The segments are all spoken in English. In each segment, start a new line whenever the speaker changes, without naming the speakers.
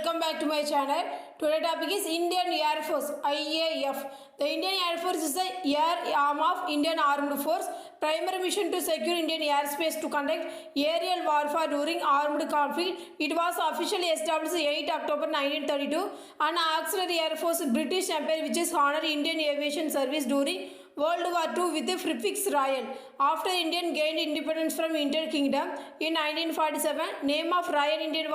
welcome back to my channel. Today topic is Indian Air Force IAF. The Indian Air Force is the air arm of Indian Armed Force. Primary mission to secure Indian airspace to conduct aerial warfare during armed conflict. It was officially established 8 October 1932 and auxiliary Air Force British Empire which is honored Indian Aviation Service during World War II with the prefix Royal. After India gained independence from United Kingdom in 1947, name of Royal Indian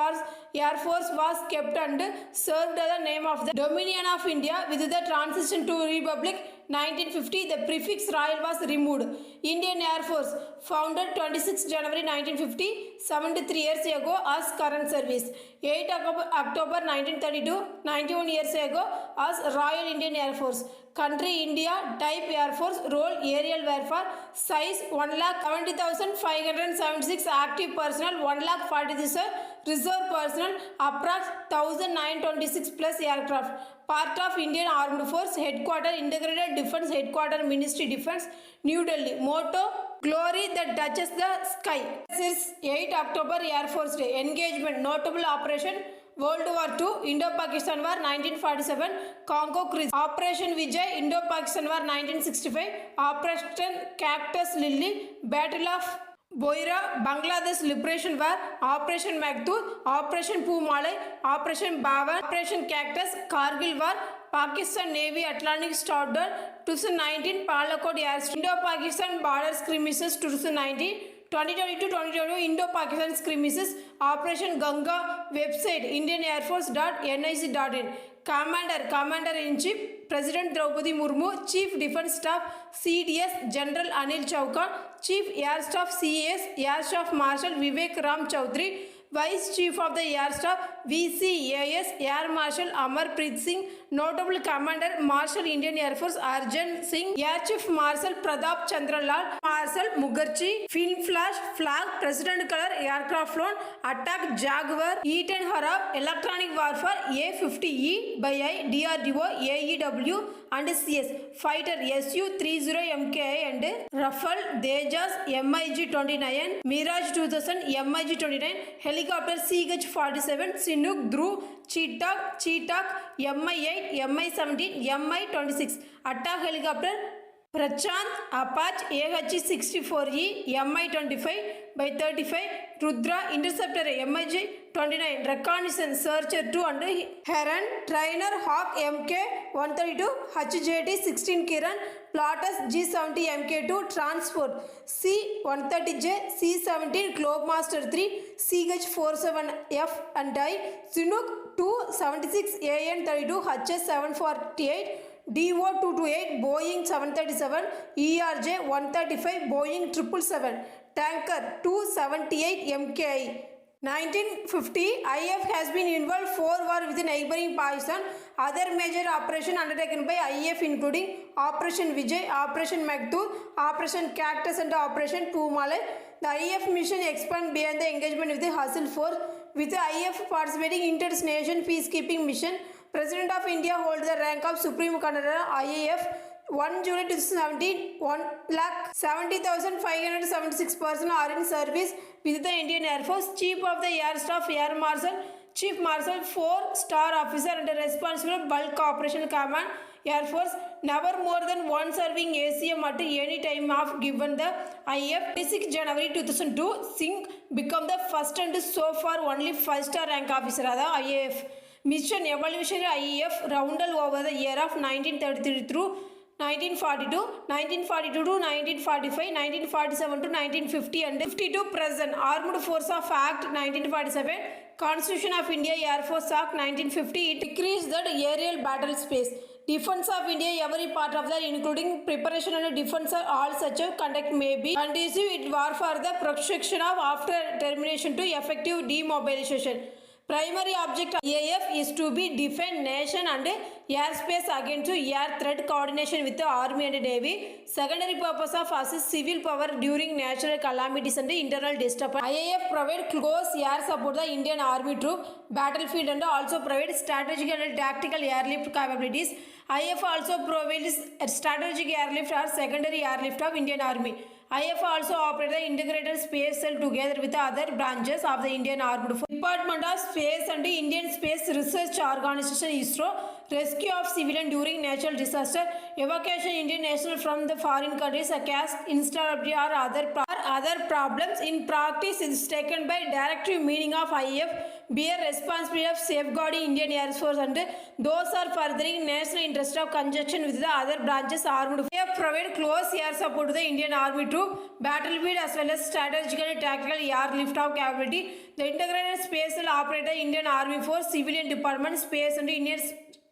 Air Force was kept and served as the name of the Dominion of India. With the transition to Republic 1950, the prefix Royal was removed. Indian Air Force, founded 26 January 1950, 73 years ago as current service. 8 October 1932, 91 years ago as Royal Indian Air Force. Country India, type Air Force, role aerial warfare, size 1,70,576 active personnel, 1,40,000 reserve personnel, approx 1,926 plus aircraft. Part of Indian Armed Force, Headquarter, Integrated Defence Headquarter, Ministry Defence, New Delhi. Motto, Glory that touches the sky. This is 8 October Air Force Day. Engagement, notable operation, World War II, Indo-Pakistan War 1947, Congo Crisis, Operation Vijay, Indo-Pakistan War 1965, Operation Cactus Lily, Battle of Boira, Bangladesh Liberation War, Operation Maghdud, Operation Poomalai, Operation Bawan, Operation Cactus, Kargil War, Pakistan Navy Atlantic Stormdown 2019, Palakkad Airstrike, Indo-Pakistan Border Skirmishes 2019, 2022 Indo-Pakistan Skirmishes, Operation Ganga, website indianairforce.nic.in. Commander-in-Chief, President Draupadi Murmu, Chief Defence Staff, CDS, General Anil Chaukan, Chief Air Staff, CAS, Air Staff Marshal Vivek Ram Chaudhary, Vice Chief of the Air Staff, VCAS, Air Marshal Amarpreet Singh, Notable Commander, Marshal Indian Air Force Arjan Singh, Air Chief Marshal Pratap Chandra Lal, Marshal Mukherjee, Film Flash, Flag, President Color, Aircraft Flown, Attack Jaguar, E-10 Harab, Electronic Warfare, A-50E by I, DRDO, AEW and CS, Fighter Su-30 MKI and Rafale, Tejas, MiG-29, Mirage 2000, MiG-29, Helicopter CH-47, Chinook, Dhruv, Chetak, Mi-8, Mi-17, Mi-26, Attack Helicopter, Prachant, Apache, AH-64E, Mi-25 by 35, Rudra, Interceptor, MiG-29, Reconnaissance Searcher 2 and Heron, Trainer, Hawk Mk-132, HJT-16 Kiran, Plotus G-70 Mk2, Transport, C-130J, C-17, Globemaster 3, CH-47F and I, Chinook 276 AN-32, HS-748, DO-228, Boeing 737, ERJ-135, Boeing 777, Tanker 278 MKI. 1950, IF has been involved 4 wars with neighboring Pakistan. Other major operations undertaken by IF including Operation Vijay, Operation Maghdud, Operation Cactus and Operation Poomalai. The IF mission expanded beyond the engagement with the Hustle Force, with the IF participating in Inter-Nation Peacekeeping Mission. President of India holds the rank of Supreme Commander IAF. 1 July 2017, 1,70,576 persons are in service with the Indian Air Force. Chief of the Air Staff, Air Marshal, Chief Marshal, 4-star officer and responsible bulk operation command, Air Force. Never more than one serving ACM at any time of given the IF. 26 January 2002, Singh became the first and so far only 5-star rank officer of the IAF. Mission evaluation IAF rounded over the year of 1933 through 1942, 1942 to 1945, 1947 to 1950 and 52 present. Armed Force of Act 1947, Constitution of India Air Force Act 1950, it decreased that aerial battle space. Defense of India, every part of that including preparation and defense of all such a conduct may be conducive it war for the protection of after termination to effective demobilization. Primary object of IAF is to be defend nation and airspace against air threat coordination with the Army and Navy. Secondary purpose of assist civil power during natural calamities and internal disturbance. IAF provide close air support the Indian Army troop battlefield and also provide strategic and tactical airlift capabilities. IAF also provides strategic airlift or secondary airlift of Indian Army. IF also operates the integrated space cell together with the other branches of the Indian Armed Forces. Department of Space and Indian Space Research Organization ISRO, rescue of civilian during natural disaster, evacuation Indian national from the foreign countries, caste instability or other problems. In practice, it is taken by directive meaning of IF, bear responsibility of safeguarding Indian Air Force and those are furthering national interest of conjunction with the other branches armed forces. IF provide close air support to the Indian Army troop, battlefield as well as strategical and tactical airlift of capability. The integrated space will operate the Indian Army Force, civilian department, space and Indian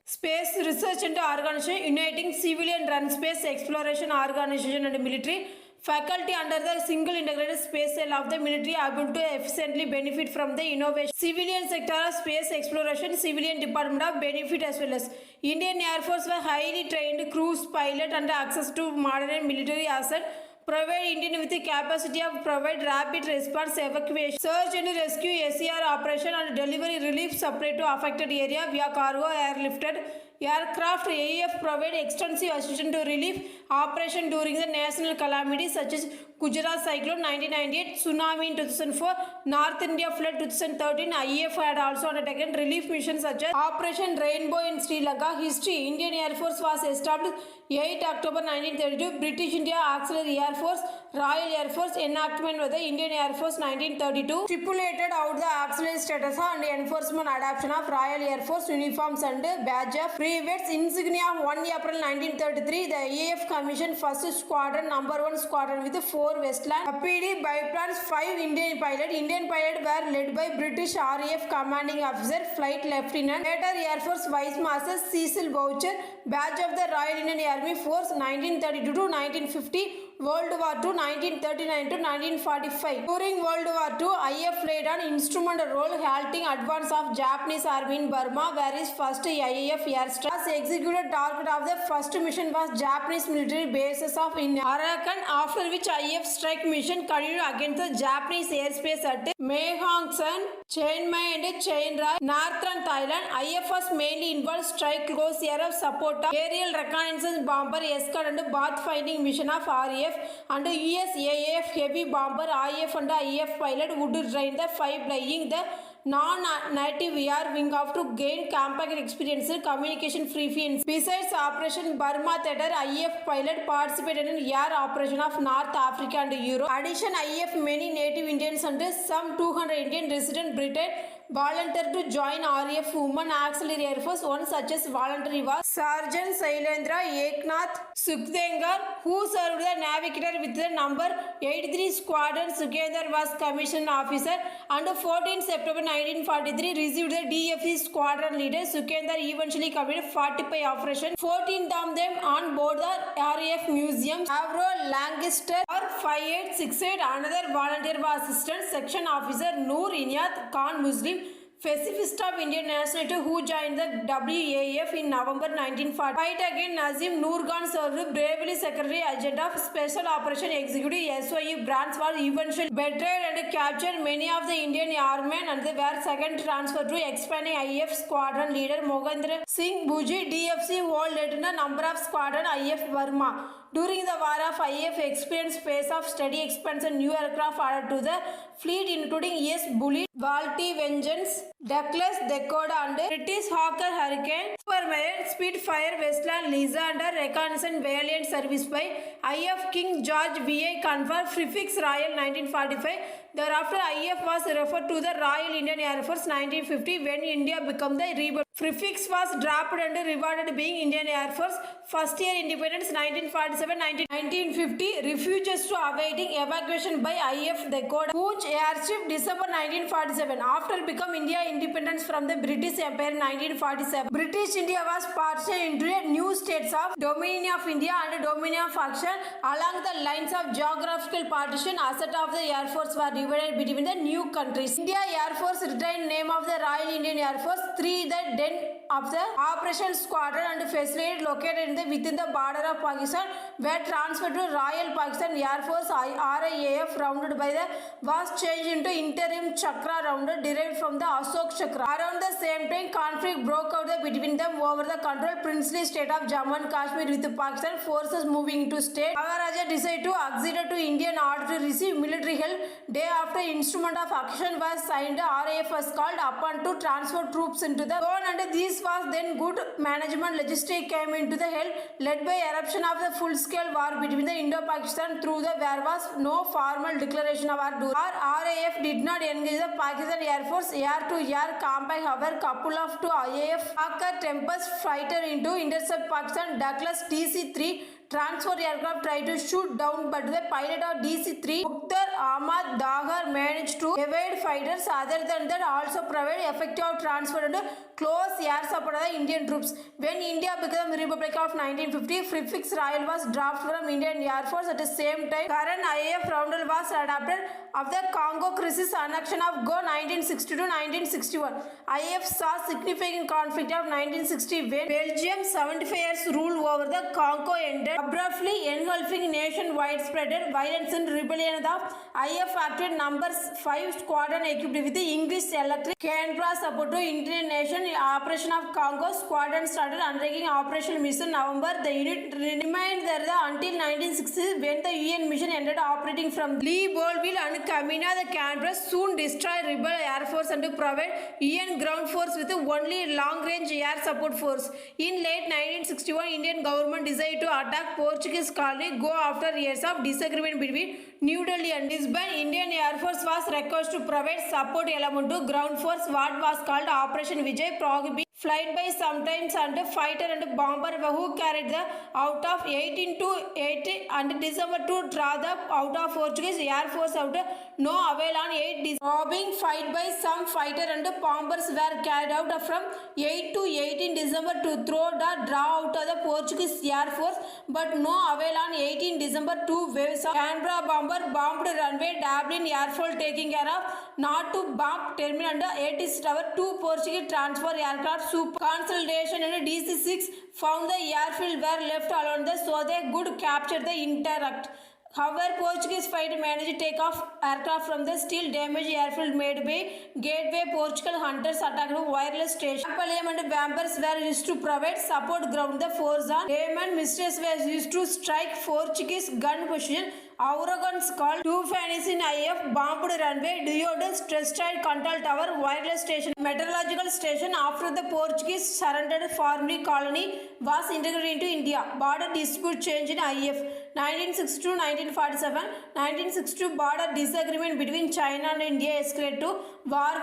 Space Research and Organization, uniting civilian run space exploration organization and military faculty under the single integrated space cell of the military, able to efficiently benefit from the innovation. Civilian sector of space exploration, civilian department of benefit as well as Indian Air Force were highly trained crews, pilot and access to modern military asset. Provide Indian with the capacity of provide rapid response evacuation, search and rescue, SCR operation and delivery relief supply to affected area via cargo airlifted aircraft. AF provide extensive assistance to relief operation during the national calamities such as Gujarat cyclone 1998, tsunami in 2004, North India flood 2013. IF had also undertaken relief missions such as Operation Rainbow in Sri Lanka. History: Indian Air Force was established 8 October 1932. British India Auxiliary Air Force, Royal Air Force enactment of the Indian Air Force 1932. Stipulated out the auxiliary status and enforcement adoption of Royal Air Force uniforms and badge of brevets insignia of 1 April 1933. The AF commissioned first squadron, number 1 squadron with 4 Westland PD biplanes, 5 Indian pilots. Indian pilots were led by British RAF commanding officer, Flight Lieutenant, later Air Force Vice Marshal Cecil Boucher, badge of the Royal Indian Army Force 1932 to 1950. World War II 1939 to 1945. During World War II, IF played an instrumental role halting advance of Japanese army in Burma, where his first IAF airstrike was executed. Target of the first mission was Japanese military bases of in Arakan, after which IF strike mission continued against the Japanese airspace at Mae Hong Son, Chiang Mai and Chiang Rai, northern Thailand. IF was mainly involved strike close air of support of aerial reconnaissance bomber escort and pathfinding mission of RAF and USAF heavy bomber. IF and IF pilot would train the 5 flying the non-native air wing off to gain compact experience, communication frequency. Besides Operation Burma Theater, IF pilot participated in air operation of North Africa and Europe. Addition, IF many native Indians and some 200 Indian resident Britain volunteered to join RAF Women Auxiliary Air Force. One such as voluntary was Sergeant Sailendra Eknath Sukhdengar, who served the navigator with the number 83 Squadron. Sukhdengar was commissioned officer and 14 September 1943 received the DFE Squadron leader. Sukhdengar eventually committed 45 operations, 14 of them on board the RAF Museum. Avro Lancaster or 5868, another volunteer was assistant section officer Noor Inayat Khan Muslim, pacifist of Indian nationality, who joined the WAF in November 1940. Fight against Nazim. Noor Khan served bravely secretary agent of Special Operation Executive SOE branch, was eventually betrayed and captured many of the Indian airmen, and they were second transferred to expanding IF squadron leader Mogendra Singh Buji. DFC hold lieutenant number of squadron IF Burma. During the war of IF experienced phase of steady expansion, new aircraft added to the fleet including Bullet, Balti Vengeance, Douglas Dakota and British Hawker Hurricane, Supermarine, Spitfire, Westland, Lisa under reconnaissance valiant service by IF King George VI Confer, prefix Royal 1945. Thereafter, IF was referred to the Royal Indian Air Force 1950 when India became the rebel. Prefix was dropped and rewarded being Indian Air Force. First year independence 1947-1950. Refugees to awaiting evacuation by IF Dakota. Poonch airstrip December 1947. After become India independence from the British Empire 1947. British India was partitioned into new states of Dominion of India and Dominion of Action. Along the lines of geographical partition, asset of the Air Force were divided between the new countries. India Air Force retained name of the Royal Indian Air Force. 3. The then of the Operation Squadron and facility located in within the border of Pakistan were transferred to Royal Pakistan Air Force RAF rounded by the was changed into interim Chakra rounder derived from the Ashok Chakra. Around the same time, conflict broke out between them over the controlled princely state of Jammu and Kashmir, with Pakistan forces moving into state. Maharaja decided to accede to Indian order to receive military help. Day after instrument of accession was signed, RAF was called upon to transfer troops into the zone, and this was then good management. Logistics came into the help, led by eruption of the full-scale war between the Indo-Pakistan through the there was no formal declaration of war. RAF did not engage the Pakistan Air Force air-to-air combat. However, couple of two IAF Hawker Tempest fighter into intercept Pakistan Douglas DC-3 transport aircraft tried to shoot down, but the pilot of DC-3 Mukhtar Ahmad Dahar managed to evade fighters. Other than that, also provide effective transport and close air support of the Indian troops. When India became Republic of 1950, prefix Royal was dropped from Indian Air Force. At the same time, current IAF roundel was adapted of the Congo crisis annexion of Go 1960 to 1961. IAF saw significant conflict of 1960 when Belgium 75 years rule over the Congo ended, abruptly engulfing nation widespread violence and rebellion. The IAF acted numbers 5 squadron equipped with the English electric Canberra support to Indian nation operation of Congo. Squadron started undertaking operational mission November. The unit remained there until 1960 when the UN mission ended operating from Libreville and Camina. The Canberra soon destroyed rebel air force and provide UN ground force with only long range air support force. In late 1961, Indian government decided to attack Portuguese colony Go after years of disagreement between New Delhi and Lisbon. Indian Air Force was requested to provide support element to ground force, what was called Operation Vijay, prohibiting flight by sometimes and fighter and bomber who carried the out of 18 to 80 and December to draw the out of Portuguese Air Force out. No avail on 8 December. Bombing fight by some fighter and bombers were carried out from 8 to 18 December to throw the draw out of the Portuguese Air Force, but no avail on 18 December. 2 waves of Canberra bomber bombed runway Dublin airfield, taking care of not to bomb terminal and 80 tower. 2 Portuguese transport aircraft Super Consolidation and DC-6 found the airfield were left alone, so they could capture the interact. However, Portuguese fighter managed to take off aircraft from the still damaged airfield made by Gateway. Portugal hunters attacked a wireless station. Napalm and Vampers were used to provide support ground. The force on Diamond Mistress was used to strike Portuguese gun position. Oregon's called two Fannies in IF bombed runway, Diodes destroyed control tower, wireless station, meteorological station. After the Portuguese surrendered, formerly colony was integrated into India. Border dispute change in IF 1962-1947. 1962 border disagreement between China and India escalated to war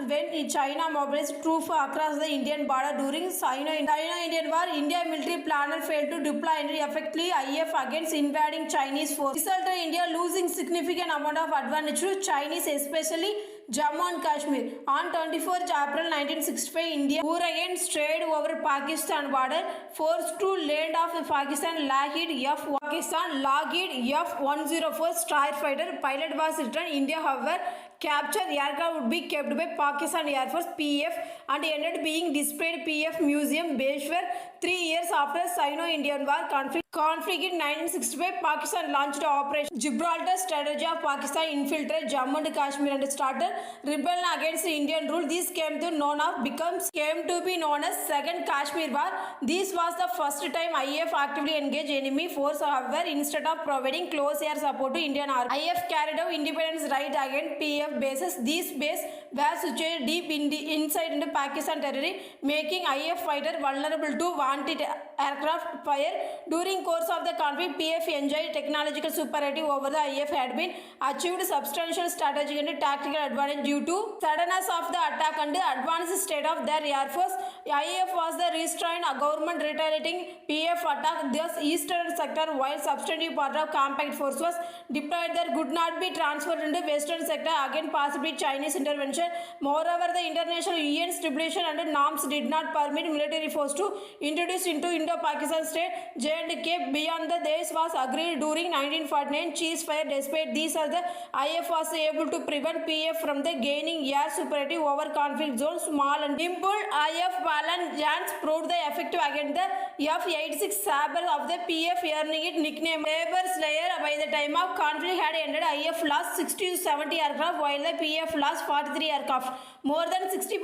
when China mobilized troops across the Indian border during Sino-Indian War. India military planner failed to deploy effectively IF against invading Chinese forces. Resulted in India losing significant amount of advantage to Chinese, especially Jammu and Kashmir. On 24th April 1965, India war again strayed over Pakistan border, forced to land of Pakistan Lockheed F-104 Starfighter. Pilot was returned. India, however, captured aircraft would be kept by Pakistan Air Force PF and ended being displayed PF Museum, Beshwar. 3 years after Sino-Indian War conflict in 1965, Pakistan launched Operation Gibraltar. Strategy of Pakistan infiltrated Jammu and Kashmir and started rebellion against Indian rule. This came to be known as Second Kashmir War. This was the first time IF actively engaged enemy force. However, instead of providing close air support to Indian Army, IF carried out independence right against PF bases. These bases were situated deep inside into Pakistan territory, making IF fighter vulnerable to wanted aircraft fire. During course of the conflict, PF enjoyed technological superiority over the IF, had been achieved substantial strategic and tactical advantage due to suddenness of the attack and the advanced state of their air force. IF was the restrained government retaliating PF attack. Thus, eastern sector, while substantive part of compact force was deployed there, could not be transferred into western sector, again possibly Chinese intervention. Moreover, the international UN stipulation and norms did not permit military force to introduce into Indo-Pakistan state J&K beyond the days was agreed during 1949 ceasefire. Despite these, the IF was able to prevent PF from the gaining air superiority over conflict zones. Small and dimpled IF Alan Jans proved the effective against the F-86 Sabre of the PF, earning it nickname Sabre Slayer. By the time of conflict had ended, IF lost 60 to 70 aircraft while the PF lost 43 aircraft. More than 60%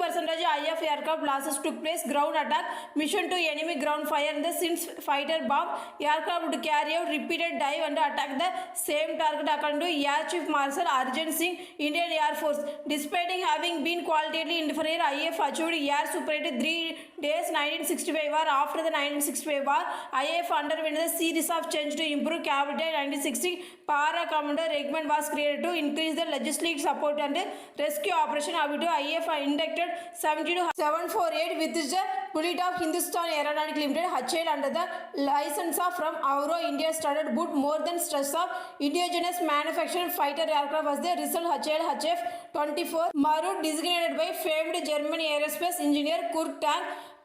IF aircraft losses took place. Ground attack mission to enemy ground fire and the since fighter bomb aircraft would carry out repeated dive and attack the same target, according to Air Chief Marshal Arjun Singh, Indian Air Force. Despite having been qualitatively inferior, IF achieved air superiority 3 days 1965 war. After the 1965 war, IF underwent a series of changes to improve capability. 1960, Para Commander Regiment was created to increase the logistic support and rescue operation. Up to IF inducted 74748 with the bullet of Hindustan Aeronautic Limited HAL under the license of from Avro India started but more than stress of indigenous manufactured fighter aircraft was the result. HAL HF-24 Marut, designated by famed German aerospace engineer Kurt Tank,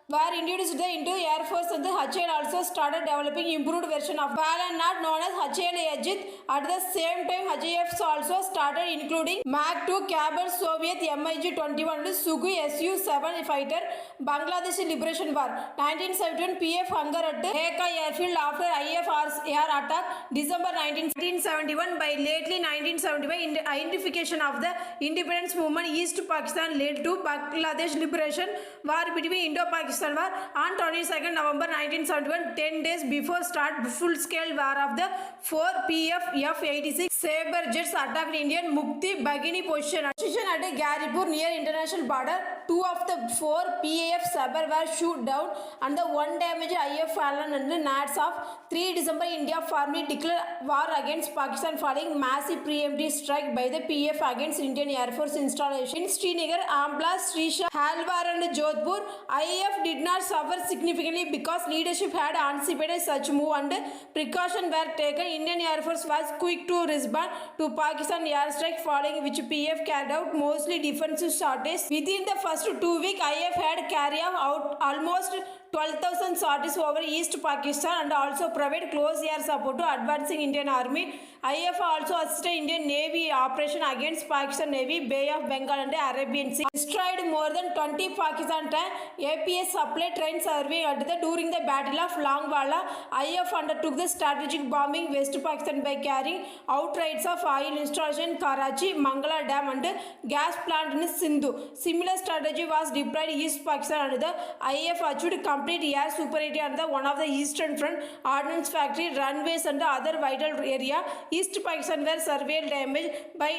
were introduced into Air Force, and the HAL also started developing improved version of Balan, not known as HAL Ajit. At the same time, HAFs also started including Mach 2 Cabal, Soviet MiG-21 Sukhoi Su-7 fighter, Bangladesh Liberation War. 1971 PF hunger at Dhaka airfield after IF air attack. December 1971. By lately 1975, identification of the independence movement East Pakistan led to Bangladesh Liberation War between Indo-Pakistan War on 22nd November 1971, 10 days before start full-scale war of the 4 PF F-86 Sabre jets attacked Indian Mukti Baghini position at Garipur near international border. 2 of the 4 PAF Sabre were shot down and the 1 damaged IF Alan and the Nats of 3 December. India formally declared war against Pakistan following massive preemptive strike by the PF against Indian Air Force installation in Srinagar, Ambla, Srisha, Halwar and Jodhpur. IF did not suffer significantly because leadership had anticipated such move and precautions were taken. Indian Air Force was quick to respond to Pakistan airstrike, following which PF carried out mostly defensive sorties. Within the first 2 weeks, IF had carried out almost 12,000 sorties over East Pakistan and also provide close air support to advancing Indian Army. IF also assisted Indian Navy operation against Pakistan Navy, Bay of Bengal and Arabian Sea. Destroyed more than 20 Pakistan tank APS supply train serving at the during the Battle of Longwala. IF undertook the strategic bombing West Pakistan by carrying out raids of oil installation in Karachi, Mangala Dam and gas plant in Sindhu. Similar strategy was deployed in East Pakistan and the IF achieved complete air superiority on the one of the eastern front, ordnance factory, runways and other vital area. East Pakistan were severely damaged by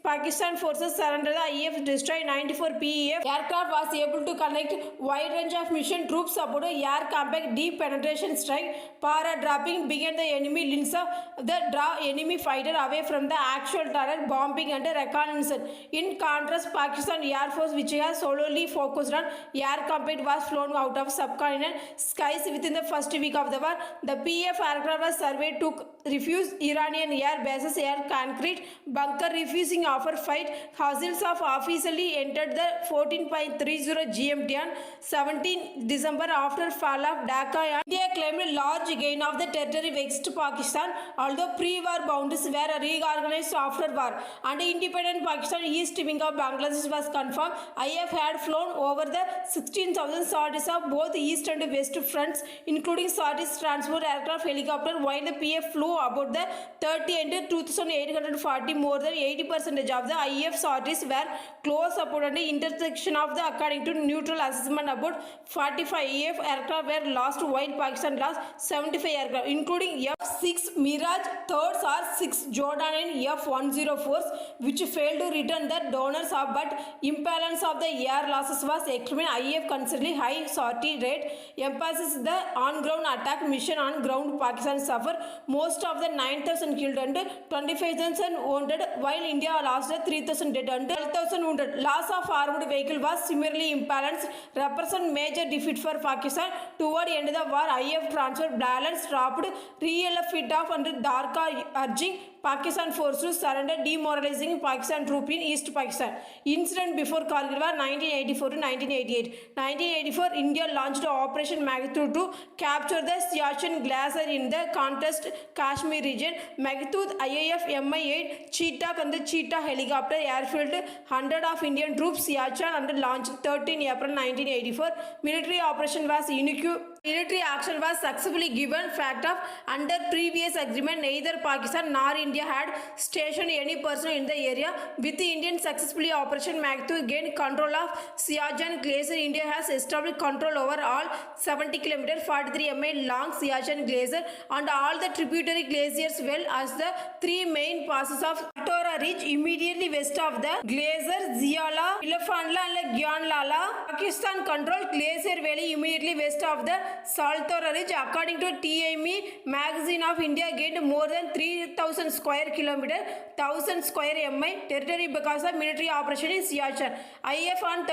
Pakistan forces surrendered. The IF destroyed 94 PEF aircraft, was able to connect wide range of mission troops support air combat deep penetration strike. Para dropping began the enemy lines of the draw enemy fighter away from the actual target, bombing and reconnaissance. In contrast, Pakistan Air Force, which has solely focused on air combat, was flown out of subcontinental skies within the first week of the war. The PF aircraft was surveyed to refuse Iranian air bases air concrete bunker, refusing offer fight. Hazils of officially entered the 14.30 GMT on 17 December after fall of Dhaka. India claimed large gain of the territory West Pakistan, although pre-war boundaries were reorganized after war. And independent Pakistan East wing of Bangladesh was confirmed. IF had flown over the 16,000 sorties of both East and West fronts, including sorties transport aircraft, helicopter, while the PF flew about the 30 and 2,840. More than 80% of the IF sorties were close up and intersection of the, according to neutral assessment, about 45 IF aircraft were lost, while Pakistan lost 75 aircraft, including F-6 Mirage, thirds or 6 Jordan and F-104s, which failed to return the donors of, but imbalance of the air losses was extreme. IF considerably high sortie rate emphasizes the on-ground attack mission. On ground, Pakistan suffered most of the 9,000 killed and 25,000 wounded, while India lost 3,000 dead and 12,000 wounded. Loss of armed vehicle was similarly imbalanced, represent major defeat for Pakistan. Toward the end of the war, IF transfer balance dropped, real fit off and Dhaka, urging Pakistan forced to surrender, demoralizing Pakistan troop in East Pakistan. Incident before Kargil War 1984 to 1988. 1984, India launched Operation Magnitude to capture the Siachen Glacier in the contest Kashmir region. Magnitude IAF Mi-8 Cheetah and the Cheetah helicopter airfield 100 of Indian troops Siachen and launched 13 April 1984. Military operation was unique. Military action was successfully given. Fact of under previous agreement, neither Pakistan nor India had stationed any person in the area. With the Indian successfully Operation Magnitude gained control of Siachen Glacier, India has established control over all 70 km 43 mi long Siachen Glacier and all the tributary glaciers, well as the three main passes of Saltoro Ridge immediately west of the glacier, Ziala, Ilafandla and Gyanlala. Pakistan controlled Glacier Valley immediately west of the Saltoro Ridge. According to TME magazine of India gained more than 3000 square kilometer, 1000 square mi territory because of military operation in Siachen. IF on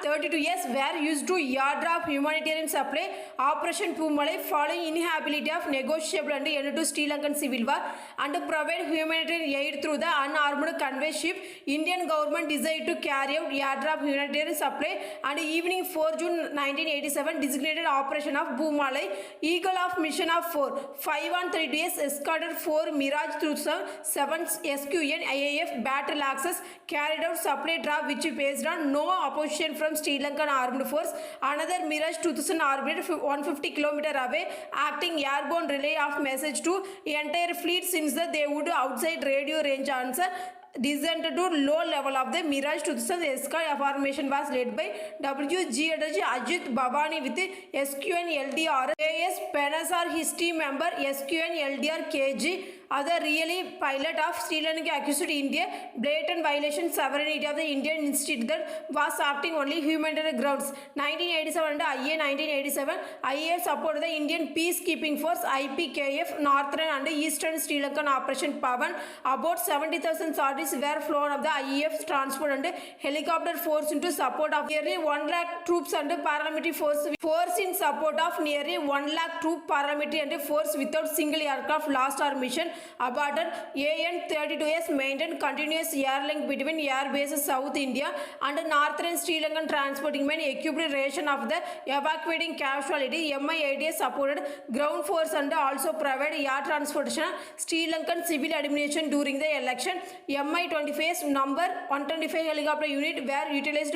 32 years were used to airdrop humanitarian supply. Operation Pumalai following inability of negotiable and end to Sri Lankan civil war and provide humanitarian aid through the unarmed convoy ship. Indian government decided to carry out airdrop humanitarian supply and evening 4 June 1987 designated operation of Bhumalai. Eagle of mission of 4. 5 on 32 years escorted 4 Mirage through 7 SQN IAF battle axis carried out supply drop which based on no opposition from Sri Lankan armed force. Another Mirage 2000 orbited 150 km away, acting airborne relay of message to entire fleet since that they would outside radio range answer. Descent to low level of the Mirage 2000 escort formation was led by WG Ajit Babani with SQN LDR AS Penasar, his team member SQN LDR KG. Other really pilot of Sri Lanka accused India blatant violation sovereignty of the Indian institute that was acting only humanitarian grounds. 1987 under IA 1987, IA supported the Indian peacekeeping force IPKF Northern and Eastern Sri Lankan Operation Pavan. About 70,000 sorties were flown of the IAF transport and helicopter force into support of nearly 1 lakh troops and paramilitary force in support of nearly 1 lakh troop paramilitary and force without single aircraft lost or mission aborted. AN-32S maintained continuous air link between air bases South India and Northern Sri Lankan transporting men equipped ration of the evacuating casualty. Mi-8 supported ground force and also provided air transportation Sri Lankan civil administration during the election. Mi-25's number 125 helicopter unit were utilized